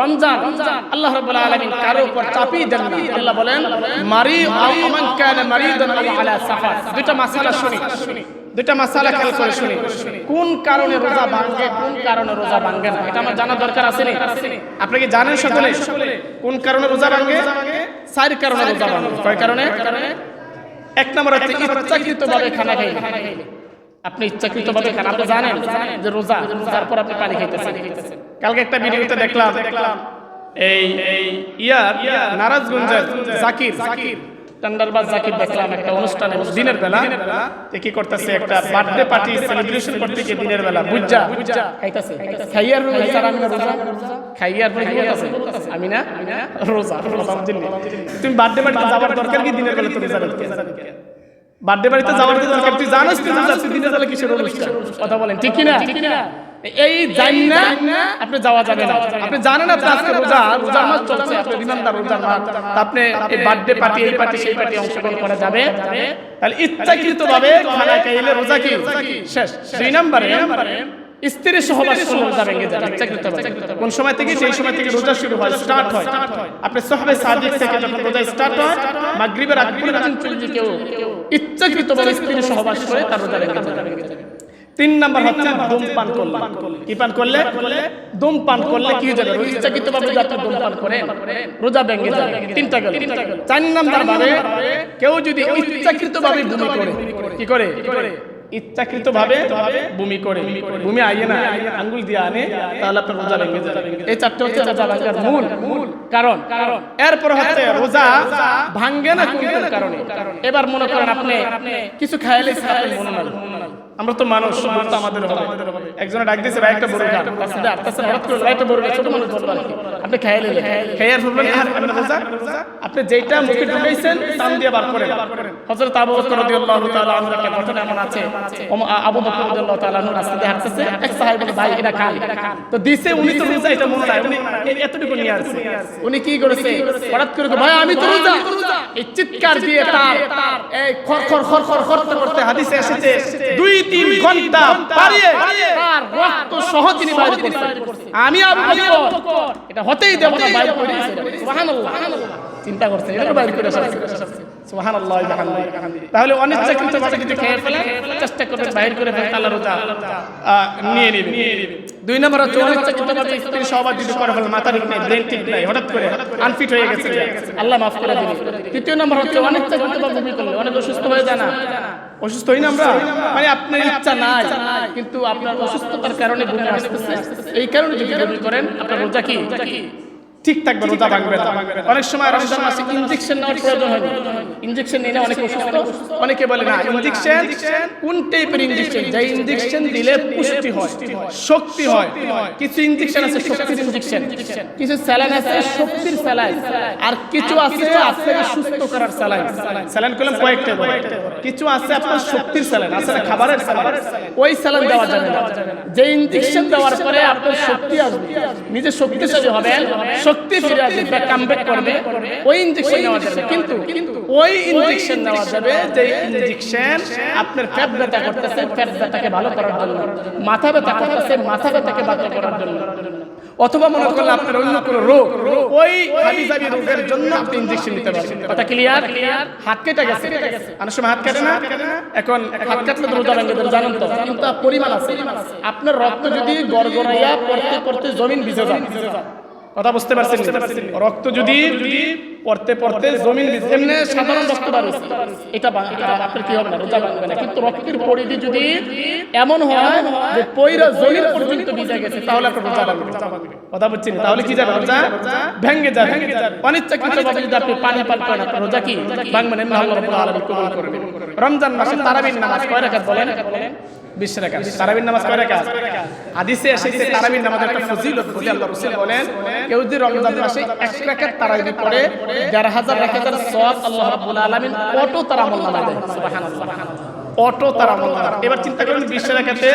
রমজান আল্লাহ রাব্বুল আলামিন কারো উপর চাপিয়ে দেন না। আল্লাহ বলেন মান কানা মারিদান আও আলা সাফার। দুইটা মাসালা শুনি, দুইটা মাসালা খেয়াল করে শুনি। কোন কারণে রোজা ভাঙে, কোন কারণে রোজা ভাঙে না, এটা আমার জানা দরকার আছে না? আপনি কি জানেন সকলে কোন কারণে রোজা ভাঙে? 4 কারণে রোজা ভাঙে। কয় কারণে? এক নম্বর হচ্ছে ইচ্ছাকৃতভাবে খানা খাইলে। আপনি ইচ্ছাকৃতভাবে খান, আপনি জানেন যে রোজা, তারপর আপনি পানি খাইতেছেন। কালকে একটা ভিডিওতে দেখলাম এই নারায়ণগঞ্জের জাকির টান্ডারবাজ জাকির দেখলাম একটা অনুষ্ঠানে দিনের বেলা কি করতেছে, একটা বার্থডে পার্টি সেলিব্রেশন করতে গিয়ে দিনের বেলা বুঝা খাইতেছে। খাইয়ার রোজা খাইয়ার পরে কি বলতেছে, আমি না রোজা। তুমি বার্থডে পার্টিতে যাবার দরকার কি? দিনের বেলা তো রোজা রাখতে বার্থডে বাড়িতে যাওয়ার দরকার, তুই জানিস তুই যাচ্ছিস দিনের বেলা কিসের অনুষ্ঠান? কথা বলেন ঠিক কি না? এই জানেন না আপনি যাওয়া যাবে না। আপনি জানেন আপনি আজকে রোজার মাস চলছে, আপনি ইমানদার রোজার মাস, আপনি এই বার্থডে পার্টি এই পার্টি সেই পার্টি অংশগ্রহণ করা যাবে? তাহলে ইচ্ছাকৃতভাবে খানা খাইলে রোজা কি শেষ। 2 নম্বরে স্ত্রীর সহবাস করলে রোজা ভেঙে যায় ইচ্ছাকৃতভাবে। কোন সময় থেকে? সেই সময় থেকে রোজা শুরু হয়, স্টার্ট হয়। আপনি সাহাবে সাদিক থেকে যখন রোজা স্টার্ট হয়, মাগরিবের আগ পর্যন্ত যদি কেউ ইচ্ছাকৃতভাবে স্ত্রীর সহবাস করে তার রোজা ভেঙে যায়। 3 নাম্বার হচ্ছে ধূমপান করলে। কি পান করলে? ধূমপান করলে কি হয়ে যাবে? ইচ্ছাকৃতভাবে যদি আপনি ধূমপান করেন রোজা ভেঙে যাবে। 3টা গেল। 4 নাম্বার ভাবে কেউ যদি ইচ্ছাকৃতভাবে বমি করে, কি করে? ইচ্ছাকৃতভাবে বমি করে, বমি আইয়ে না আঙ্গুল দিয়ে আনে, তাহলে আপনার রোজা ভেঙে যাবে। এই 4টা হচ্ছে রোজা ভাঙার মূল কারণ। এরপর হচ্ছে রোজা ভাঙে না কোন কোন কারণে। এবার মনে করেন আপনি কিছু খাইলে আপনি মনে না, আমরা তো মানুষ, তো আমাদের হবে। একজনে ডাক দিয়েছে ভাই একটা বড় খান, আসলে আটটাছে হঠাৎ করে একটা বড় ছোট মানুষ বলবেন আপনি খাইলে খাইয়ার বলবেন আপনি রোজা। আপনি যেটা মুখে ঢুকাইছেন টান দিয়ে বার করেন। হযরত আবু বকর রাদিয়াল্লাহু তাআলা আনহু একটা ঘটনা এমন আছে, আবু বকর রাদিয়াল্লাহু তাআলা আনহু রাস্তা দিয়ে হাঁটতেছে, এক সাহাবী বলে ভাই এটা খান, তো দিছে, উনি তো রোজা এটা মনে নাই, উনি এতটুকু নিয়ে আসছে। উনি কি করেছে, হঠাৎ করে ভাই আমি তো রোজা, এই চিৎকার দিয়ে তার এই খর খর খর খর করতে হাদিসে এসেছে 2-3 ঘন্টা পারিয়ে তার রক্ত সহ তিনি বাইরে করছেন। আমি আবু বকর এটা হতেই দেব না, বাইরে করে দিয়েছে। সুবহানাল্লাহ, চিন্তা করছে এটা বাইরে করে আসছে। সুবহানাল্লাহ বিহামদিহি। তাহলে অনিচ্ছাকৃতভাবে যদি খেয়ে ফেলে চেষ্টা করবেন বাইরে করে ফেলতে, আল্লাহ রোজা নিয়ে নেবে। 2 নম্বর হচ্ছে অনিচ্ছাকৃতভাবে স্ত্রীর সহবাস যদি করে ফেলে, মাথা ঠিক নাই, ব্রেন ঠিক নাই, হঠাৎ করে আনফিট হয়ে গেছে, আল্লাহ মাফ করে দিবেন। 3য় নম্বর হচ্ছে অনিচ্ছাকৃতভাবে বমি করলে, অনেক অসুস্থ হয়ে যায় না, অসুস্থ হই না আমরা, মানে আপনার ইচ্ছা নাই কিন্তু আপনার অসুস্থতার কারণে বমি আসতেছে, এই কারণে যদি বমি করেন আপনার রোজা কি ঠিক থাকবে, রোজা ভাঙবে না। অনেক সময় রমজান মাসে ইনজেকশন নেওয়ার প্রয়োজন হয়, ইনজেকশন নিলে অনেকে অসুস্থ, অনেকে বলে না ইনজেকশন কোন টাইপের ইনজেকশন, যে ইনজেকশন দিলে পুষ্টি হয়, শক্তি হয়। কিছু ইনজেকশন আছে শক্তির ইনজেকশন, কিছু স্যালাইন আছে শক্তির স্যালাইন, আর কিছু আছে আপনাকে সুস্থ করার স্যালাইন। স্যালাইন করলাম কয়েকটা, কিছু আছে আপনার শক্তির স্যালাইন, আছে না খাবারের স্যালাইন, ওই স্যালাইন দেওয়া যাবে না। যে ইনজেকশন দেওয়ার পরে আপনার শক্তি আসবে, নিজে শক্তিশালী হবেন, শক্তি ফিরে আসবে, কামব্যাক করবে, ওই ইনজেকশন নেওয়া যাবে। কিন্তু ওই ইনজেকশন নেওয়া যাবে যে ইনজেকশন আপনার পেট ব্যথা করতেছে, পেট ব্যথাকে ভালো করার জন্য, মাথা ব্যথা করতেছে, মাথা ব্যথাকে ভালো করার জন্য, অথবা মনে করলে আপনার অন্য কোনো রোগ, ওই হাবিজাবি রোগের জন্য আপনি ইনজেকশন নিতে পারবেন। কথা ক্লিয়ার? হাত কেটে গেছে, অনেক সময় হাত কাটে না, এখন হাত কাটলে তো রোজা ভেঙে যাবে, জানেন তো, কিন্তু পরিমাণ আছে। আপনার রক্ত যদি গড়গড়াইয়া পড়তে পড়তে জমিন ভিজে যায়, কথা বুঝতে পারছেন? রক্ত যদি পড়তে পড়তে জমিন ভিজে, এমনি সাধারণ রক্ত বাড়ছে, এটা আপনার কি হবে না, রোজা ভাঙবে না। কিন্তু রক্তের পরিধি যদি এমন হয় যে পয়রা জমিন পর্যন্ত ভিজে গেছে, তাহলে আপনার রোজা ভাঙবে। কথা বুঝছেন? তাহলে কি যাবে, রোজা ভেঙে যাবে। অনিচ্ছাকৃতভাবে যদি আপনি পানি পান করেন আপনার রোজা কি ভাঙবে না, আল্লাহ রাব্বুল আলামিন কবুল করবেন। রমজান মাসে তারাবির নামাজ কয় রাকাত বলেন? 20 রাকাত। তারাবির নামাজ কয় রাকাত? হাদিসে এসেছে তারাবির নামাজের একটা ফজিলত বলে আল্লাহ রাসূল বলেন, কেউ যদি রমজান মাসে 1 রাকাত তারাবি পড়ে 11,000 রাকাতের সওয়াব আল্লাহ রাব্বুল আলামিন অটো তার আমলনামায় দেয়। সুবহানাল্লাহ, অটো তার আমলনামা। এবার চিন্তা করুন 20 রাকাতে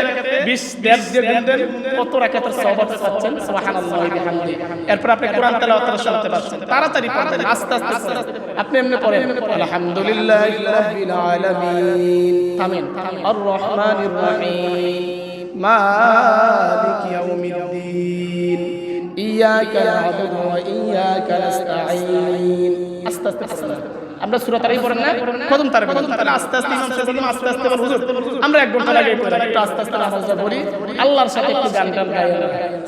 20 দেব দিয়ে গুণ দেন, কত রাকাতের সওয়াব আপনি পাচ্ছেন। সুবহানাল্লাহ বিহামদিহি। এরপর আপনি কোরআন তেলাওয়াত শুনতে পাচ্ছেন, তাড়াতাড়ি পড়বেন, আস্তে আস্তে আপনি এমনি পড়েন, আলহামদুলিল্লাহি রাব্বিল আলামিন, আমিন, আর রহমানির রহিম, মালিকি ইয়াউমিদ্দিন, ইয়াকা না'বুদু ওয়া ইয়াকা নাস্তাঈন। আস্তে আস্তে পড়েন। আমরা সূরা তারাই পড়েন না? প্রথম তারা তাহলে আস্তে আস্তে ইমাম সাহেব বলেন আস্তে আস্তে বলুন। আমরা এক ঘন্টা লাগে পড়ি, একটু আস্তে আস্তে নামাজটা পড়ি, আল্লাহর সাথে একটু গান টান গাইবেন,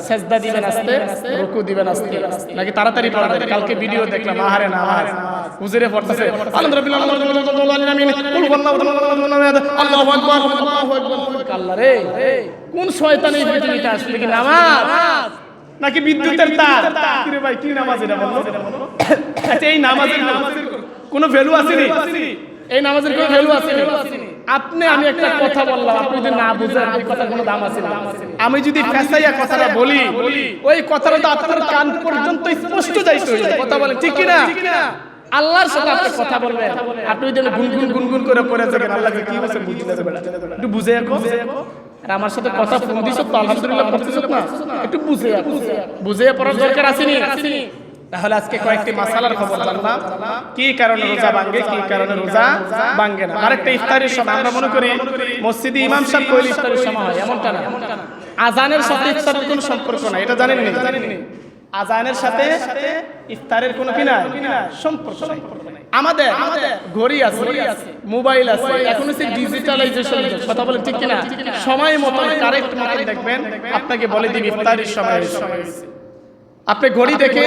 সেজদা দিবেন আস্তে, রুকু দিবেন আস্তে, নাকি তাড়াতাড়ি পড়বেন? কালকে ভিডিও দেখলাম, আহারে নামাজ হুজুরে পড়তেছে আলহামদুলিল্লাহ আল্লাহু আকবার আল্লাহু আকবার। আল্লাহ রে, কোন শয়তান এই পৃথিবীতে আসলে? কি নামাজ নাকি বিদ্যুতের তার? কি রে ভাই, কি নামাজ এটা বলো? আচ্ছা, এই নামাজের কোনো ভ্যালু আছে নি? এই নামাজের কোনো ভ্যালু আছে নি? আমি একটা কথা বললাম, আপনি যদি না বুঝেন এই কথার কোনো দাম আছে না? আমি যদি ফেসাইয়া কথাটা বলি, ওই কথাটা তো আপনার কান পর্যন্ত স্পষ্ট যাইতে হইবে। কথা বলেন ঠিক কি না? আল্লাহর সাথে আপনি কথা বলবেন, আপনি যদি গুনগুন গুনগুন করে পড়ে যাবেন, আল্লাহকে কি বলছে বুঝতে যাবে না, একটু বুঝে রাখো। আর আমার সাথে কথা ফোন দিছো তো আলহামদুলিল্লাহ পড়তেছো না, একটু বুঝে রাখো, বুঝে পড়ার দরকার আছে নি? তাহলে আজকে কয়েকটি মাসালার খবর জানলাম, কি কারণে রোজা ভাঙে, কি কারণে রোজা ভাঙে না। আরেকটা ইফতারের সময় আমরা মনে করি মসজিদে ইমাম সাহেব কইলে ইফতারের সময় হয়, এমনটা না। আজানের সাথে ইফতারের কোনো সম্পর্ক নাই, এটা জানেন নি? আজানের সাথে ইফতারের কোনো কি নাই, সম্পর্ক নাই। আমাদের ঘড়ি আছে, মোবাইল আছে, এখন হচ্ছে ডিজিটালাইজেশন। কথা বলেন ঠিক কিনা? সময় মতো কারেক্ট মতো দেখবেন, আপনাকে বলে দিবি ইফতারের সময় হয়েছে। আপনি ঘড়ি দেখে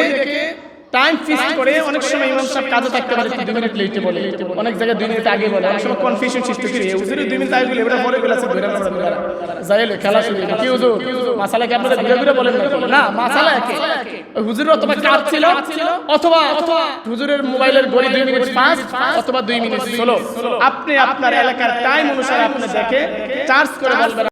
টাইম ফিক্স করে, অনেক সময় ইমাম সাহেব কাজে থাকতে পারে 2 মিনিট লেটে বলে, অনেক জায়গায় 2 মিনিট আগে বলে, অনেক সময় কনফিউশন সৃষ্টি করে হুজুর 2 মিনিট আগে বলে এটা পরে বলেছে ধরে না যাইলে খেলা শুরু হবে। কি হুজুর মাসালা কি আপনারা ঘুরে ঘুরে বলেন না? মাসালা একে, ওই হুজুরের অথবা কাজ ছিল, অথবা হুজুরের মোবাইলের ঘড়ি 2 মিনিট ফাস্ট, অথবা 2 মিনিট স্লো। আপনি আপনার এলাকার টাইম অনুসারে আপনি দেখে চার্জ করে বলবেন।